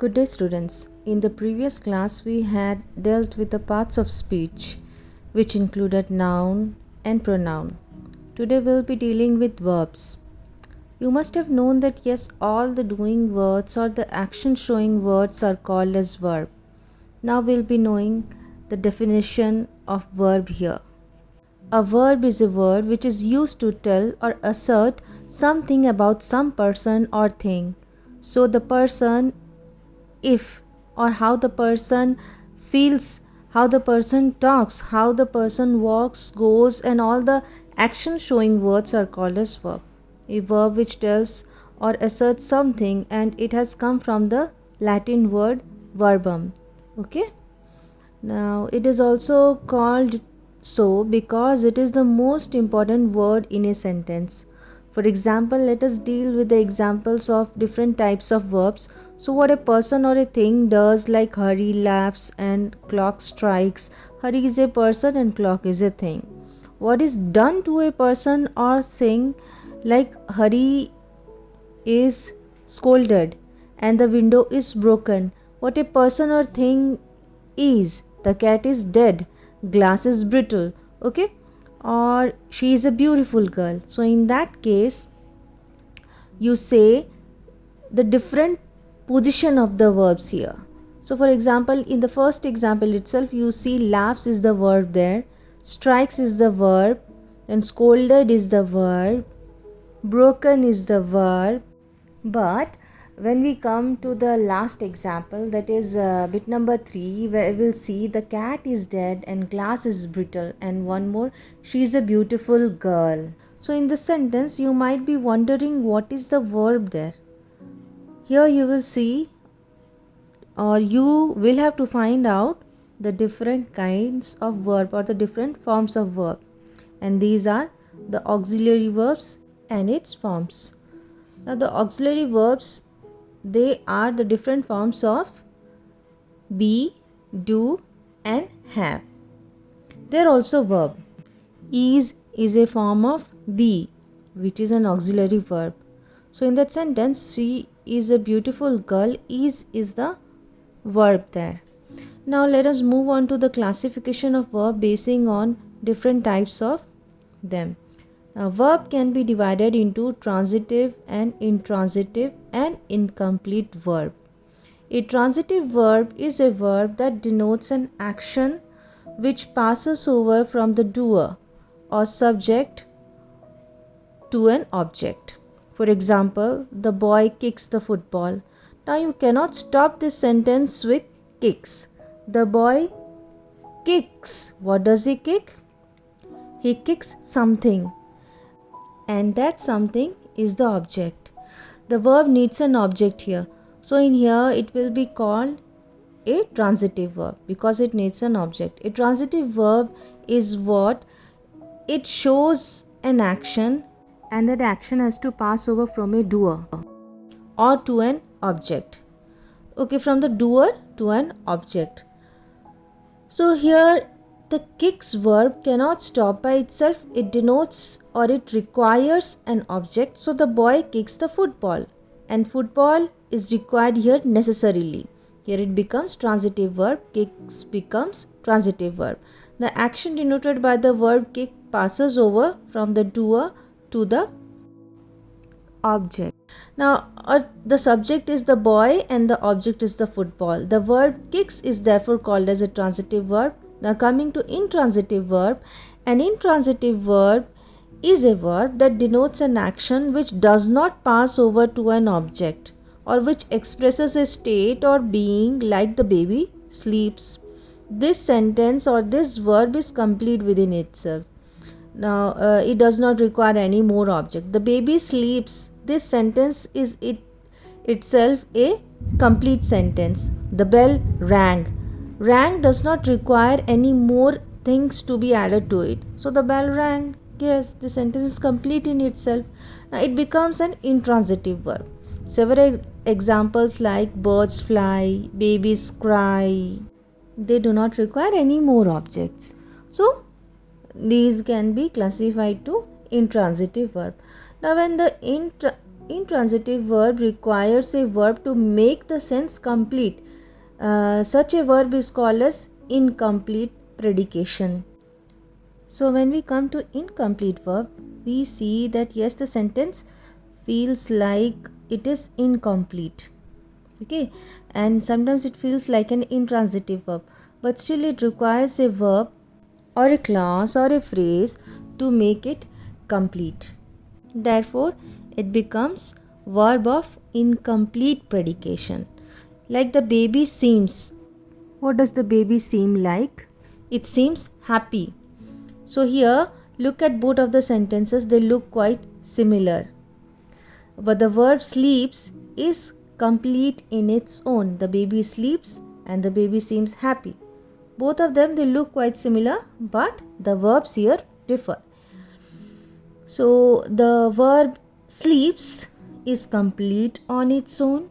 Good day, students. In the previous class, we had dealt with the parts of speech, which included noun and pronoun. Today, we'll be dealing with verbs. You must have known that yes, all the doing words or the action showing words are called as verb. Now, we'll be knowing the definition of verb here. A verb is a word which is used to tell or assert something about some person or thing. So, the person, if, or how the person feels, how the person talks, how the person walks, goes, and all the action showing words are called as verb. A verb which tells or asserts something, and it has come from the Latin word verbum. Okay. Now it is also called so because it is the most important word in a sentence. For example, let us deal with the examples of different types of verbs. So what a person or a thing does, like hurry, laughs, and clock strikes. Hurry is a person and clock is a thing. What is done to a person or thing, like hurry is scolded and the window is broken. What a person or thing is, the cat is dead, glass is brittle, okay, or she is a beautiful girl. So in that case, you say the different position of the verbs here. So for example, in the first example itself, you see laughs is the verb there, strikes is the verb, and scolded is the verb, broken is the verb. But when we come to the last example, that is bit number 3, where we'll see the cat is dead and glass is brittle, and one more, she is a beautiful girl. So in this sentence, you might be wondering what is the verb there. Here you will see, or you will have to find out the different kinds of verb or the different forms of verb, and these are the auxiliary verbs and its forms. Now the auxiliary verbs, they are the different forms of be, do, and have. They are also verb. Is a form of be, which is an auxiliary verb. So in that sentence, she is a beautiful girl, is the verb there. Now let us move on to the classification of verb basing on different types of them. A verb can be divided into transitive and intransitive and incomplete verb. A transitive verb is a verb that denotes an action which passes over from the doer or subject to an object. For example, the boy kicks the football. Now you cannot stop this sentence with kicks. The boy kicks. What does he kick? He kicks something, and that something is the object. The verb needs an object here. So in here it will be called a transitive verb because it needs an object. A transitive verb is what? It shows an action, and that action has to pass over from a doer or to an object. Okay, from the doer to an object. So here the kicks verb cannot stop by itself. It denotes or it requires an object. So the boy kicks the football, and football is required here necessarily. Here it becomes transitive verb, kicks becomes transitive verb. The action denoted by the verb kick passes over from the doer to the object. Now the subject is the boy and the object is the football. The verb kicks is therefore called as a transitive verb. Now coming to intransitive verb, an intransitive verb is a verb that denotes an action which does not pass over to an object or which expresses a state or being, like the baby sleeps. This sentence or this verb is complete within itself. Now it does not require any more object. The baby sleeps. This sentence is itself a complete sentence. The bell rang. Rang does not require any more things to be added to it. So the bell rang. Yes, the sentence is complete in itself. Now it becomes an intransitive verb. Several examples like birds fly, babies cry. They do not require any more objects. So these can be classified to intransitive verb. Now when the intransitive verb requires a verb to make the sense complete. Such a verb is called as incomplete predication. So when we come to incomplete verb, we see that yes, the sentence feels like it is incomplete. Okay, and sometimes it feels like an intransitive verb, but still it requires a verb or a clause or a phrase to make it complete. Therefore, it becomes verb of incomplete predication. Like the baby seems. What does the baby seem like? It seems happy. So here, look at both of the sentences, they look quite similar. But the verb sleeps is complete in its own. The baby sleeps and the baby seems happy. Both of them, they look quite similar, but the verbs here differ. So the verb sleeps is complete on its own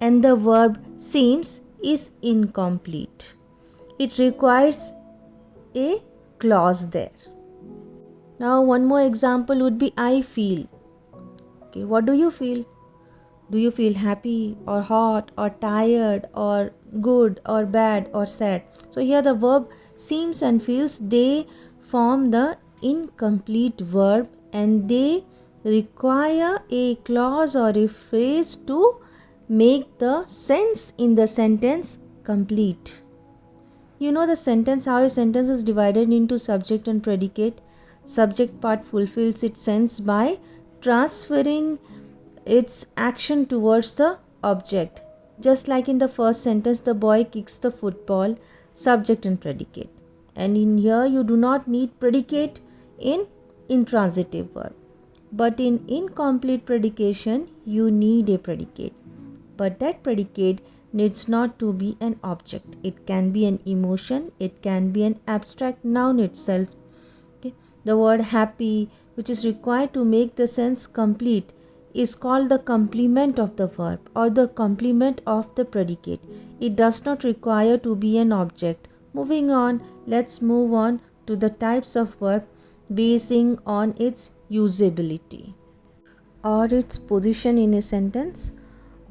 and the verb seems is incomplete. It requires a clause there. Now one more example would be I feel. Okay, what do you feel? Do you feel happy or hot or tired or good or bad or sad? So here the verb seems and feels, they form the incomplete verb and they require a clause or a phrase to make the sense in the sentence complete. You know the sentence, how a sentence is divided into subject and predicate. Subject part fulfills its sense by transferring its action towards the object. Just like in the first sentence, the boy kicks the football, subject and predicate. And in here, you do not need predicate in intransitive verb. But in incomplete predication, you need a predicate. But that predicate needs not to be an object. It can be an emotion, it can be an abstract noun itself. Okay. The word happy, which is required to make the sense complete, is called the complement of the verb or the complement of the predicate. It does not require to be an object. Moving on, let's move on to the types of verb basing on its usability or its position in a sentence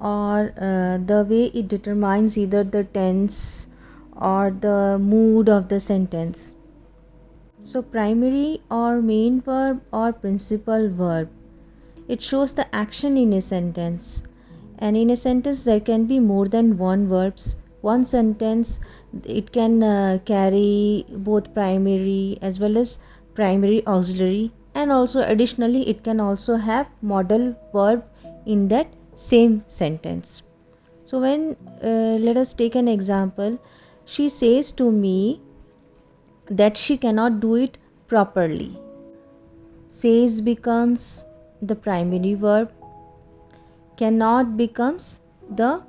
or the way it determines either the tense or the mood of the sentence. So primary or main verb or principal verb, it shows the action in a sentence, and in a sentence there can be more than one verbs. One sentence, it can carry both primary as well as primary auxiliary, and also additionally it can also have modal verb in that same sentence. So when let us take an example. She says to me that she cannot do it properly. Says becomes the primary verb, cannot becomes the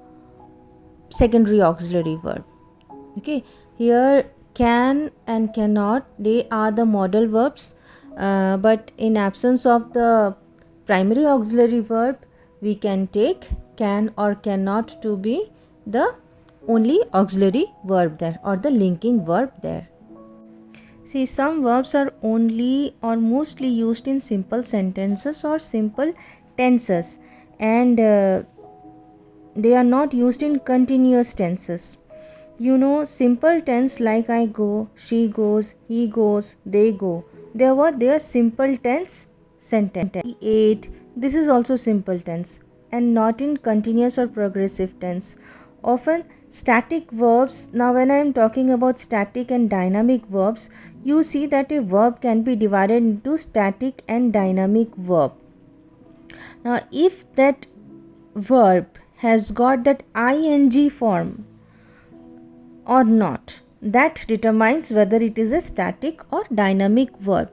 secondary auxiliary verb. Okay, here can and cannot, they are the modal verbs, but in absence of the primary auxiliary verb, we can take can or cannot to be the only auxiliary verb there or the linking verb there. See, some verbs are only or mostly used in simple sentences or simple tenses, and they are not used in continuous tenses. You know, simple tense like I go, she goes, he goes, they go. They are simple tense sentence. He ate. This is also simple tense and not in continuous or progressive tense. Often static verbs. Now when I am talking about static and dynamic verbs, you see that a verb can be divided into static and dynamic verb. Now if that verb has got that ing form or not, that determines whether it is a static or dynamic verb.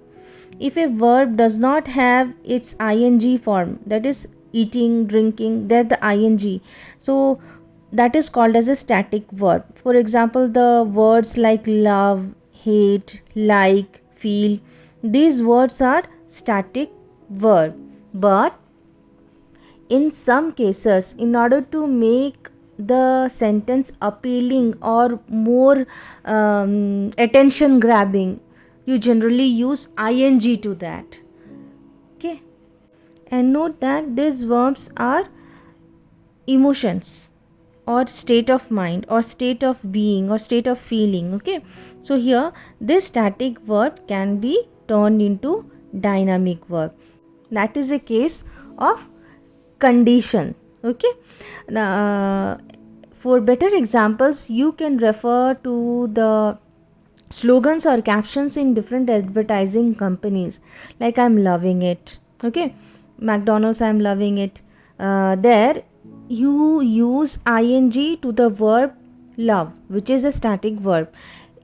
If a verb does not have its ing form, that is eating, drinking, there the ing, so that is called as a static verb. For example, the words like love, hate, like, feel, these words are static verb. But in some cases, in order to make the sentence appealing or more attention grabbing, you generally use ing to that. Okay, And note that these verbs are emotions or state of mind or state of being or state of feeling. Okay, so here this static verb can be turned into dynamic verb. That is a case of condition. Okay, now for better examples you can refer to the slogans or captions in different advertising companies, like I'm loving it. Okay, McDonald's, I'm loving it. There you use ing to the verb love, which is a static verb.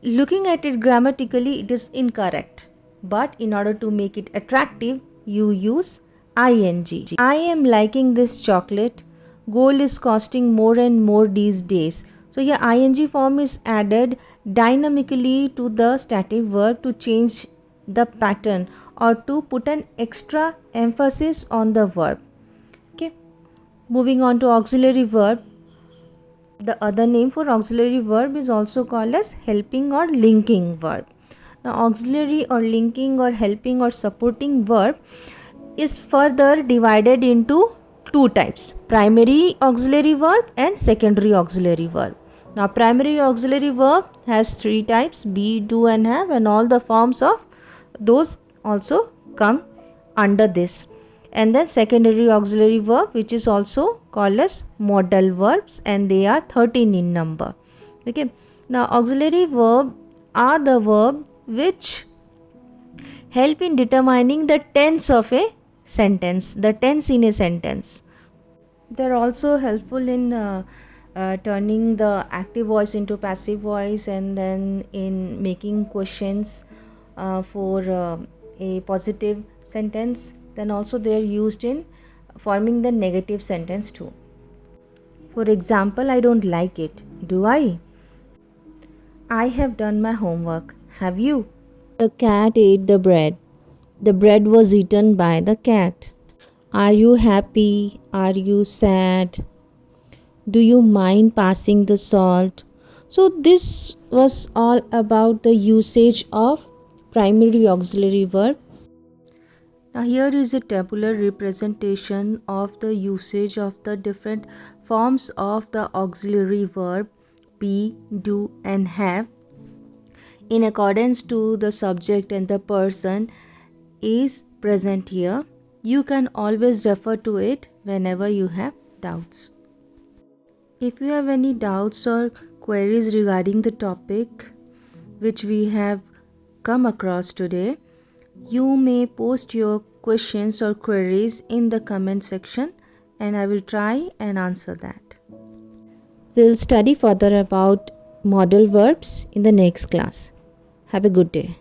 Looking at it grammatically, it is incorrect, but in order to make it attractive, you use ing. I am liking this chocolate. Gold is costing more and more these days. So here ing form is added dynamically to the static verb to change the pattern or to put an extra emphasis on the verb. Okay. Moving on to auxiliary verb. The other name for auxiliary verb is also called as helping or linking verb. Now auxiliary or linking or helping or supporting verb is further divided into two types: primary auxiliary verb and secondary auxiliary verb. Now primary auxiliary verb has three types: be, do and have, and all the forms of those also come under this. And then secondary auxiliary verb, which is also called as modal verbs, and they are 13 in number. Okay, now auxiliary verb are the verb which help in determining the tense of a sentence, the tense in a sentence. They're also helpful in turning the active voice into passive voice, and then in making questions for a positive sentence. Then also they are used in forming the negative sentence too. For example, I don't like it. Do I? I have done my homework. Have you? The cat ate the bread. The bread was eaten by the cat. Are you happy? Are you sad? Do you mind passing the salt? So this was all about the usage of primary auxiliary verb. Now here is a tabular representation of the usage of the different forms of the auxiliary verb be, do and have in accordance to the subject and the person is present here. You can always refer to it whenever you have doubts. If you have any doubts or queries regarding the topic which we have come across today, you may post your questions or queries in the comment section and I will try and answer that. We'll study further about modal verbs in the next class. Have a good day.